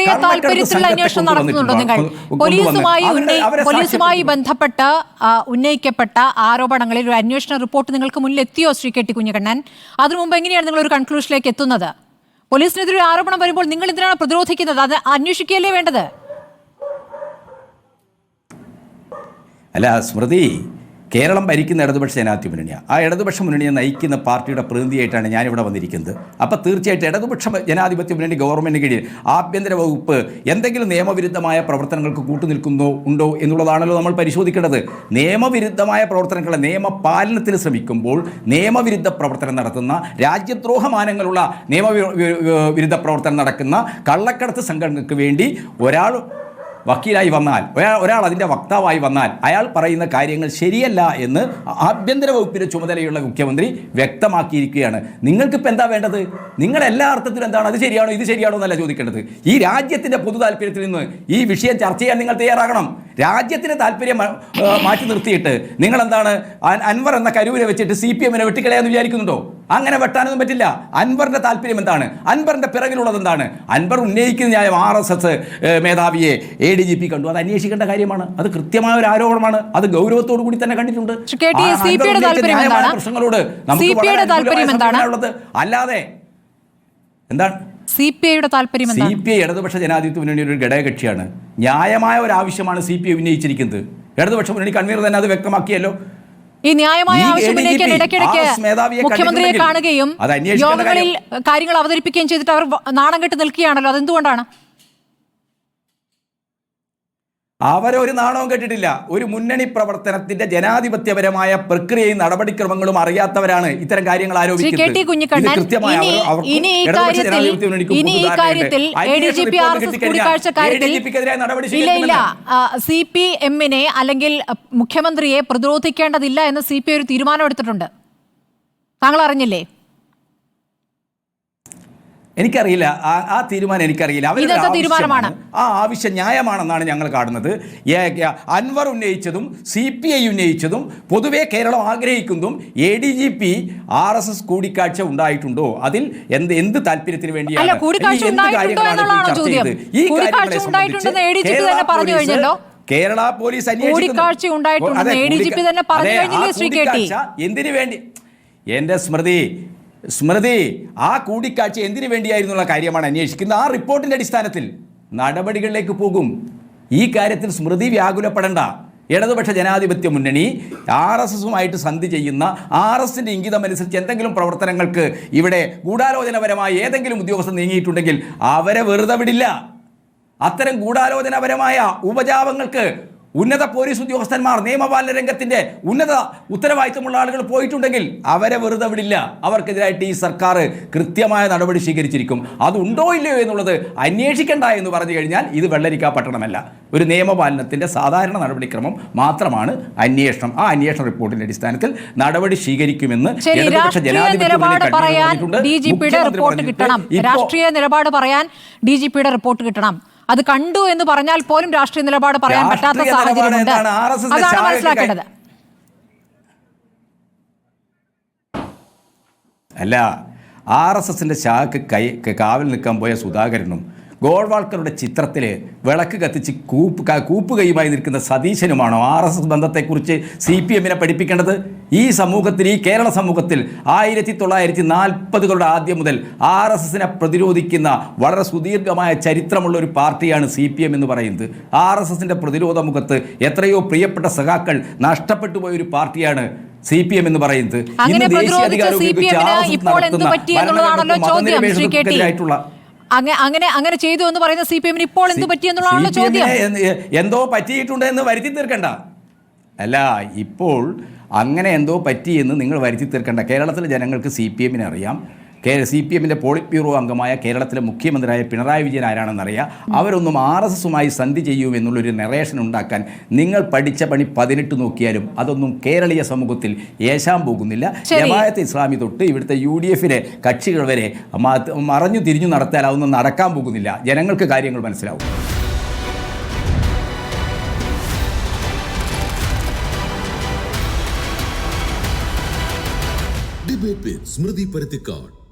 രാഷ്ട്രീയ താല്പര്യത്തിലുള്ള അന്വേഷണം നടത്തുന്നുണ്ടോ നിങ്ങൾ? പോലീസുമായി ബന്ധപ്പെട്ട് ഉന്നയിക്കപ്പെട്ട ആരോപണങ്ങളിൽ ഒരു അന്വേഷണ റിപ്പോർട്ട് നിങ്ങൾക്ക് മുന്നിൽ എത്തിയോ ശ്രീ കെ ടി കുഞ്ഞിക്കണ്ണൻ? അതിനു മുമ്പ് എങ്ങനെയാണ് നിങ്ങൾ ഒരു കൺക്ലൂഷനിലേക്ക് എത്തുന്നത്? പോലീസിനെതിരെ ഒരു ആരോപണം വരുമ്പോൾ നിങ്ങൾ എന്തിനാണ് പ്രതിരോധിക്കുന്നത്? അത് അന്വേഷിക്കുകയല്ലേ വേണ്ടത്? അല്ല സ്മൃതി, കേരളം ഭരിക്കുന്ന ഇടതുപക്ഷ ജനാധിപത്യ മുന്നണിയാണ്. ആ ഇടതുപക്ഷ മുന്നണിയെ നയിക്കുന്ന പാർട്ടിയുടെ പ്രതിനിധിയായിട്ടാണ് ഞാനിവിടെ വന്നിരിക്കുന്നത്. അപ്പോൾ തീർച്ചയായിട്ടും ഇടതുപക്ഷ ജനാധിപത്യ മുന്നണി ഗവൺമെൻറ് കീഴിൽ ആഭ്യന്തര വകുപ്പ് എന്തെങ്കിലും നിയമവിരുദ്ധമായ പ്രവർത്തനങ്ങൾക്ക് ഉണ്ടോ എന്നുള്ളതാണല്ലോ നമ്മൾ പരിശോധിക്കേണ്ടത്. നിയമവിരുദ്ധമായ പ്രവർത്തനങ്ങളെ നിയമപാലനത്തിന് ശ്രമിക്കുമ്പോൾ നിയമവിരുദ്ധ പ്രവർത്തനം നടത്തുന്ന, രാജ്യദ്രോഹമാനങ്ങളുള്ള നിയമവിരുദ്ധ പ്രവർത്തനം നടക്കുന്ന കള്ളക്കടത്ത് സംഘടനകൾക്ക് വേണ്ടി ഒരാൾ വക്കീലായി വന്നാൽ, ഒരാൾ അതിൻ്റെ വക്താവായി വന്നാൽ അയാൾ പറയുന്ന കാര്യങ്ങൾ ശരിയല്ല എന്ന് ആഭ്യന്തര വകുപ്പിൻ്റെ ചുമതലയുള്ള മുഖ്യമന്ത്രി വ്യക്തമാക്കിയിരിക്കുകയാണ്. നിങ്ങൾക്കിപ്പോൾ എന്താ വേണ്ടത്? നിങ്ങളെല്ലാ അർത്ഥത്തിലും എന്താണ്, അത് ശരിയാണോ ഇത് ശരിയാണോ എന്നല്ല ചോദിക്കേണ്ടത്. ഈ രാജ്യത്തിൻ്റെ പൊതു താല്പര്യത്തിൽ നിന്ന് ഈ വിഷയം ചർച്ച ചെയ്യാൻ നിങ്ങൾ തയ്യാറാകണം. രാജ്യത്തിൻ്റെ താല്പര്യം മാറ്റി നിർത്തിയിട്ട് നിങ്ങളെന്താണ് അൻവർ എന്ന കരൂരെ വെച്ചിട്ട് CPM വെട്ടിക്കളയാന്ന് വിചാരിക്കുന്നുണ്ടോ? അങ്ങനെ വെട്ടാനൊന്നും പറ്റില്ല. അൻവറിൻ്റെ താല്പര്യം എന്താണ്? അൻവറിൻ്റെ പിറകിലുള്ളത് എന്താണ്? അൻവർ ഉന്നയിക്കുന്ന ന്യായം RSS മേധാവിയെ ADGP കണ്ടു, അത് അന്വേഷിക്കേണ്ട കാര്യമാണ്. അത് കൃത്യമായ ഒരു ആരോപണമാണ്. അത് ഗൗരവത്തോടു കൂടി തന്നെ കണ്ടിട്ടുണ്ട്. പ്രശ്നങ്ങളോട് നമുക്ക് അല്ലാതെ എന്താണ് CPIയുടെ താല്പര്യം? CPI ഇടതുപക്ഷ ജനാധിപത്യ മുന്നണിയുടെ ഒരു ഘടകകക്ഷിയാണ്. ന്യായമായ ഒരു ആവശ്യമാണ് CPI ഉന്നയിച്ചിരിക്കുന്നത്. ഇടതുപക്ഷ മുന്നണി കൺവീനർ തന്നെ അത് വ്യക്തമാക്കിയല്ലോ. ഈ ന്യായമായ ആവശ്യത്തിലേക്ക് ഇടയ്ക്കിടയ്ക്ക് മുഖ്യമന്ത്രിയെ കാണുകയും യോഗങ്ങളിൽ കാര്യങ്ങൾ അവതരിപ്പിക്കുകയും ചെയ്തിട്ട് അവർ നാണം കെട്ട് നിൽക്കുകയാണല്ലോ. അതെന്തുകൊണ്ടാണ്? അവരൊരു നാണവും കെട്ടിട്ടില്ല. ഒരു മുന്നണി പ്രവർത്തനത്തിന്റെ ജനാധിപത്യപരമായ പ്രക്രിയയും നടപടിക്രമങ്ങളും അറിയാത്തവരാണ് ഇത്തരം കാര്യങ്ങൾ ആരോപിക്കുന്നത്. CPM-നെ അല്ലെങ്കിൽ മുഖ്യമന്ത്രിയെ പ്രതിരോധിക്കേണ്ടതില്ല എന്ന് CPI ഒരു തീരുമാനം എടുത്തിട്ടുണ്ട്. താങ്കൾ അറിഞ്ഞില്ലേ? എനിക്കറിയില്ല, ആ തീരുമാനം എനിക്കറിയില്ല. തീരുമാനമാണ്, ആ ആവശ്യം ന്യായമാണെന്നാണ് ഞങ്ങൾ കാണുന്നത്. അൻവർ ഉന്നയിച്ചതും CPI ഉന്നയിച്ചതും പൊതുവെ കേരളം ആഗ്രഹിക്കുന്നതും ADGP RSS കൂടിക്കാഴ്ച ഉണ്ടായിട്ടുണ്ടോ, അതിൽ എന്ത് താല്പര്യത്തിന് വേണ്ടിയാണ്, കേരള പോലീസ് എന്തിനു വേണ്ടി? എന്റെ സ്മൃതി ആ കൂടിക്കാഴ്ച എന്തിനു വേണ്ടിയായിരുന്നുള്ള കാര്യമാണ് അന്വേഷിക്കുന്നത്. ആ റിപ്പോർട്ടിൻ്റെ അടിസ്ഥാനത്തിൽ നടപടികളിലേക്ക് പോകും. ഈ കാര്യത്തിൽ സ്മൃതി വ്യാകുലപ്പെടേണ്ട. ഇടതുപക്ഷ ജനാധിപത്യ മുന്നണി RSSുമായിട്ട് സന്ധി ചെയ്യുന്ന, RSSന്റെ ഇംഗിതമനുസരിച്ച് എന്തെങ്കിലും പ്രവർത്തനങ്ങൾക്ക് ഇവിടെ ഗൂഢാലോചനപരമായി ഏതെങ്കിലും ഉദ്യോഗസ്ഥർ നീങ്ങിയിട്ടുണ്ടെങ്കിൽ അവരെ വെറുതെ വിടില്ല. അത്തരം ഗൂഢാലോചനപരമായ ഉപജാപങ്ങൾക്ക് ഉന്നത പോലീസ് ഉദ്യോഗസ്ഥന്മാർ, നിയമപാലന രംഗത്തിന്റെ ഉന്നത ഉത്തരവാദിത്തമുള്ള ആളുകൾ പോയിട്ടുണ്ടെങ്കിൽ അവരെ വെറുതെ വിടില്ല. അവർക്കെതിരായിട്ട് ഈ സർക്കാർ കൃത്യമായ നടപടി സ്വീകരിച്ചിരിക്കും. അതുണ്ടോ ഇല്ലയോ എന്നുള്ളത് അന്വേഷിക്കേണ്ട എന്ന് പറഞ്ഞു കഴിഞ്ഞാൽ ഇത് വെള്ളരിക്കാ പട്ടണമല്ല. ഒരു നിയമപാലനത്തിന്റെ സാധാരണ നടപടിക്രമം മാത്രമാണ് അന്വേഷണം. ആ അന്വേഷണ റിപ്പോർട്ടിന്റെ അടിസ്ഥാനത്തിൽ നടപടി സ്വീകരിക്കുമെന്ന് ഇടതുപക്ഷ ജനാധിപത്യ രാഷ്ട്രീയ നിലപാട് പറയാൻ DGPയുടെ റിപ്പോർട്ട് കിട്ടണം. അത് കണ്ടു എന്ന് പറഞ്ഞാൽ പോലും രാഷ്ട്രീയ നിലപാട് പറയാൻ പറ്റാത്ത സാഹചര്യമുണ്ട്. അതാണ് മനസ്സിലാക്കേണ്ടത്. അല്ല, RSSന്റെ ശാഖയ്ക്ക് കാവൽ നിൽക്കാൻ പോയ സുധാകരനും ഗോൾവാൾക്കറുടെ ചിത്രത്തിൽ വിളക്ക് കത്തിച്ച് കൂപ്പ് കൈയുമായി നിൽക്കുന്ന സതീശനുമാണോ RSS ബന്ധത്തെക്കുറിച്ച് CPM-നെ പഠിപ്പിക്കേണ്ടത്? ഈ സമൂഹത്തിൽ, ഈ കേരള സമൂഹത്തിൽ 1940കളുടെ ആദ്യം മുതൽ RSSനെ പ്രതിരോധിക്കുന്ന വളരെ സുദീർഘമായ ചരിത്രമുള്ള ഒരു പാർട്ടിയാണ് CPM എന്ന് പറയുന്നത്. RSSന്റെ പ്രതിരോധ മുഖത്ത് എത്രയോ പ്രിയപ്പെട്ട സഖാക്കൾ നഷ്ടപ്പെട്ടു പോയ ഒരു പാർട്ടിയാണ് CPM എന്ന് പറയുന്നത്. ഇന്ന് ദേശീയ അധികാരം അങ്ങനെ ചെയ്തു എന്ന് പറയുന്ന CPM-ന് ഇപ്പോൾ എന്ത് പറ്റിയെന്നുള്ളതാണല്ലോ ചോദ്യം. എന്തോ പറ്റിയിട്ടുണ്ട് എന്ന് വരുത്തി തീർക്കണ്ട. അല്ല, ഇപ്പോൾ അങ്ങനെ എന്തോ പറ്റിയെന്ന് നിങ്ങൾ വരുത്തി തീർക്കണ്ട. കേരളത്തിലെ ജനങ്ങൾക്ക് CPM-നെ അറിയാം. CPM-ന്റെ പോളിറ്റ് ബ്യൂറോ അംഗമായ കേരളത്തിലെ മുഖ്യമന്ത്രിയായ പിണറായി വിജയൻ ആരാണെന്നറിയാം. അവരൊന്നും RSSുമായി സന്ധി ചെയ്യുമെന്നുള്ളൊരു നറേഷൻ ഉണ്ടാക്കാൻ നിങ്ങൾ പഠിച്ച പണി 18 നോക്കിയാലും അതൊന്നും കേരളീയ സമൂഹത്തിൽ ഏശാൻ പോകുന്നില്ല. ജമാഅത്തെ ഇസ്ലാമി തൊട്ട് ഇവിടുത്തെ UDF-ലെ കക്ഷികൾ വരെ മറഞ്ഞു തിരിഞ്ഞു നടത്തിയാൽ അതൊന്നും നടക്കാൻ പോകുന്നില്ല. ജനങ്ങൾക്ക് കാര്യങ്ങൾ മനസ്സിലാവും. ഡിബേറ്റ് വിത്ത് സ്മൃതി പരുത്തിക്കാട്.